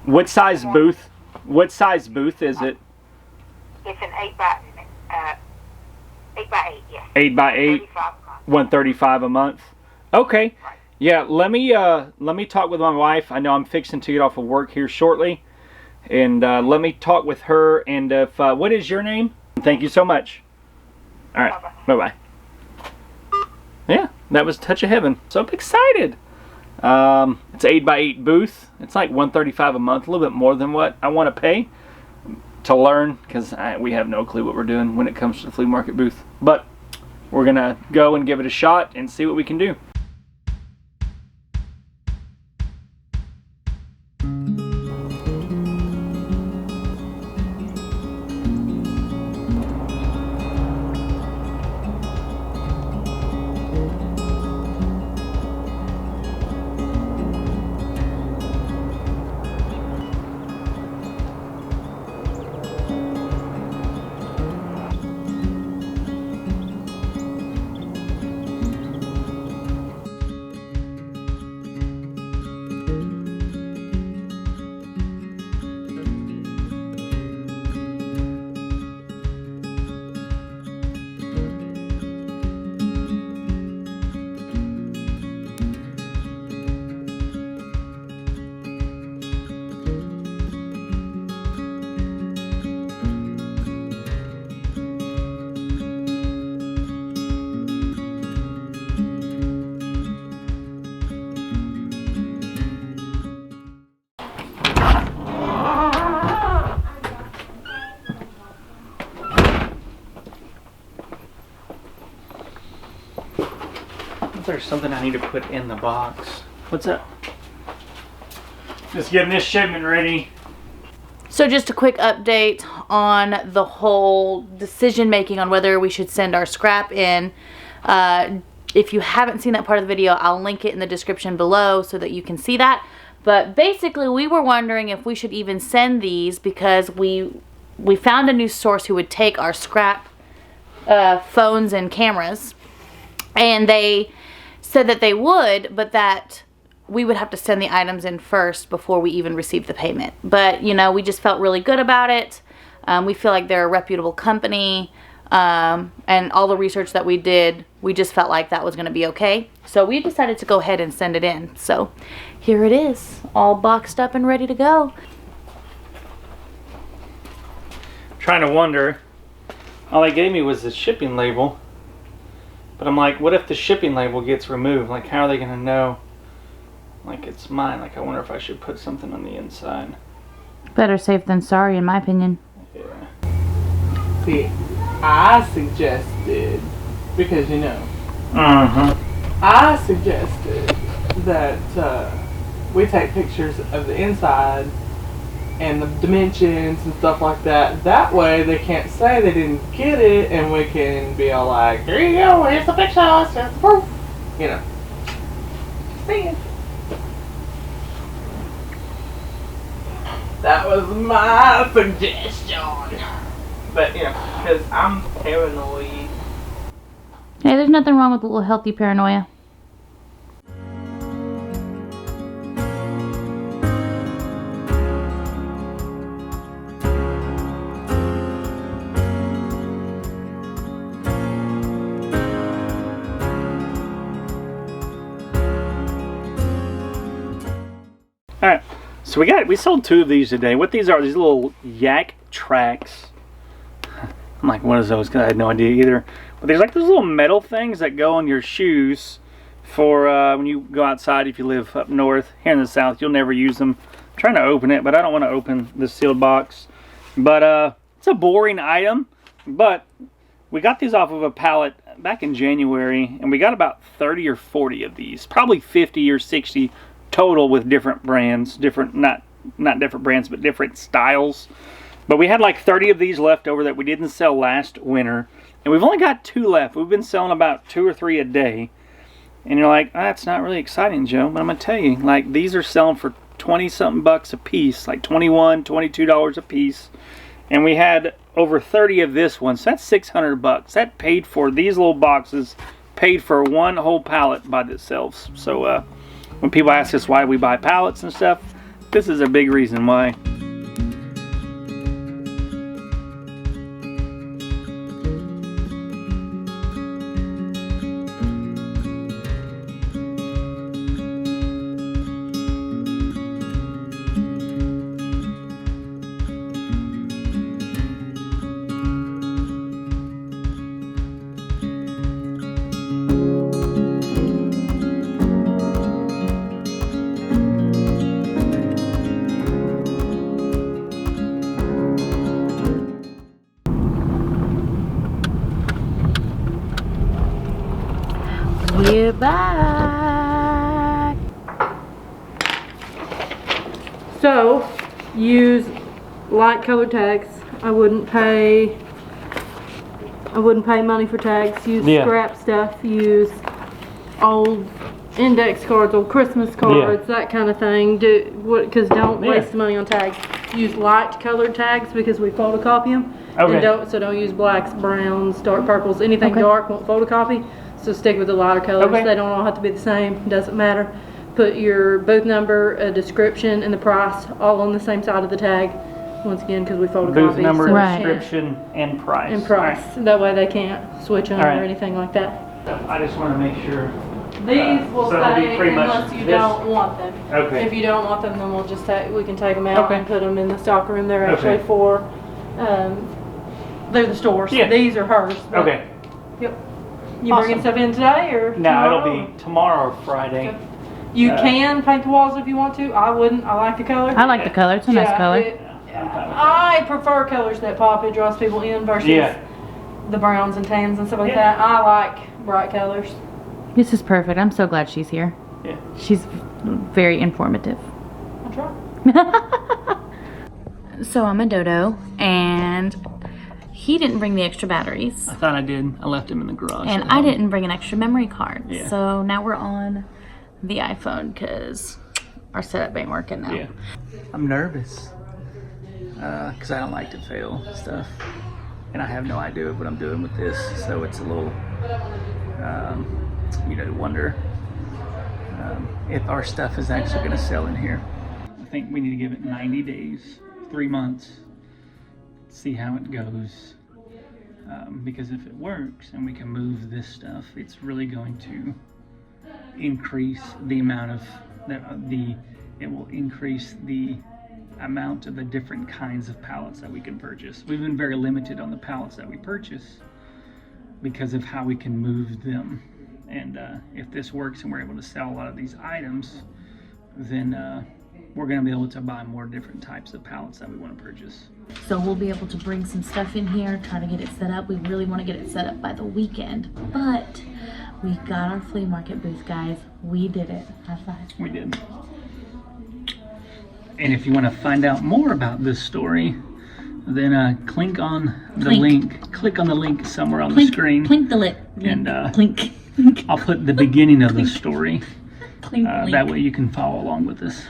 What size booth? What size booth is it? It's an 8 by 8, yes. 8 by 8. $135 a month. Okay. Right. Yeah. Let me talk with my wife. I know I'm fixing to get off of work here shortly, and let me talk with her. And if what is your name? Thank you so much. All right. Bye bye. Yeah, that was Touch of Heaven. So I'm excited. It's an 8 by 8 booth. It's like $135 a month, a little bit more than what I want to pay to learn, because we have no clue what we're doing when it comes to the flea market booth. But we're gonna go and give it a shot and see what we can do. There's something I need to put in the box. What's up? Just getting this shipment ready. So just a quick update on the whole decision making on whether we should send our scrap in. If you haven't seen that part of the video, I'll link it in the description below so that you can see that. But basically we were wondering if we should even send these, because we found a new source who would take our scrap phones and cameras, and they said that they would, but that we would have to send the items in first before we even received the payment. But, you know, we just felt really good about it. We feel like they're a reputable company, and all the research that we did, we just felt like that was going to be okay. So we decided to go ahead and send it in. So here it is, all boxed up and ready to go. Trying to wonder, all they gave me was the shipping label. But I'm like, what if the shipping label gets removed? Like, how are they going to know, like, it's mine? Like, I wonder if I should put something on the inside. Better safe than sorry, in my opinion. Yeah. See, I suggested, because you know, I suggested that we take pictures of the inside and the dimensions and stuff like that. That way they can't say they didn't get it, and we can be all like, here you go, here's the picture, here's the proof. You know. See? That was my suggestion. But, you know, because I'm paranoid. Hey, there's nothing wrong with a little healthy paranoia. Alright, so we sold 2 of these today. What these are, these little yak tracks. I'm like, what is those? I had no idea either. But there's like those little metal things that go on your shoes for when you go outside. If you live up north, here in the south, you'll never use them. I'm trying to open it, but I don't want to open this sealed box. But it's a boring item. But we got these off of a pallet back in January, and we got about 30 or 40 of these. Probably 50 or 60 total with different brands. Different, not different brands, but different styles. But we had like 30 of these left over that we didn't sell last winter. And we've only got 2 left. We've been selling about 2 or 3 a day. And you're like, that's not really exciting, Joe. But I'm going to tell you, like, these are selling for 20-something bucks a piece. Like $21, $22 a piece. And we had over 30 of this one. So that's 600 bucks. That paid for, these little boxes, paid for one whole pallet by themselves. So when people ask us why we buy pallets and stuff, This is a big reason why. We're back. So, use light colored tags. I wouldn't pay money for tags. Use scrap stuff. Use old index cards, old Christmas cards, that kind of thing. Because don't waste money on tags. Use light colored tags because we photocopy them. Okay. And don't use blacks, browns, dark purples. Anything dark won't photocopy. So stick with the lighter colors. They don't all have to be the same. Doesn't matter. Put your booth number, a description, and the price all on the same side of the tag. Once again, because we photocopy. Booth number, so description, and price. and price. All That way they can't switch them All or anything like that. right. I just want to make sure. These will so it'll be stay pretty much unless you this? don't want them. Okay. If you don't want them, then we'll just we can take them out Okay. and put them in the stock room. They're actually Okay. for, they're the stores. Yeah. These are hers. but- Okay. Yep. You bringing Awesome. stuff in today or No, tomorrow? it'll be tomorrow or Friday. Okay. You can paint the walls if you want to. I wouldn't. I like the color. I like the color. It's a nice color. I prefer colors that pop. It draws people in versus the browns and tans and stuff like that. I like bright colors. This is perfect. I'm so glad she's here. Yeah. She's very informative. I'll try. So I'm a dodo, and he didn't bring the extra batteries. I thought I did. I left him in the garage. And I didn't bring an extra memory card. Yeah. So now we're on the iPhone because our setup ain't working now. Yeah. I'm nervous. Because I don't like to fail stuff. And I have no idea what I'm doing with this. So it's a little, wonder if our stuff is actually going to sell in here. I think we need to give it 90 days, 3 months, see how it goes. Because if it works and we can move this stuff, it's really going to increase the amount of it will increase the amount of the different kinds of pallets that we can purchase. We've been very limited on the pallets that we purchase because of how we can move them. And if this works and we're able to sell a lot of these items, then we're going to be able to buy more different types of pallets that we want to purchase. So we'll be able to bring some stuff in here, try to get it set up. We really want to get it set up by the weekend, but we got our flea market booth, guys. We did it. High five. We did. And if you want to find out more about this story, then click on the link. Click on the link somewhere on the screen. Clink the lip. And clink. I'll put the beginning of the story. Clink, That way you can follow along with us.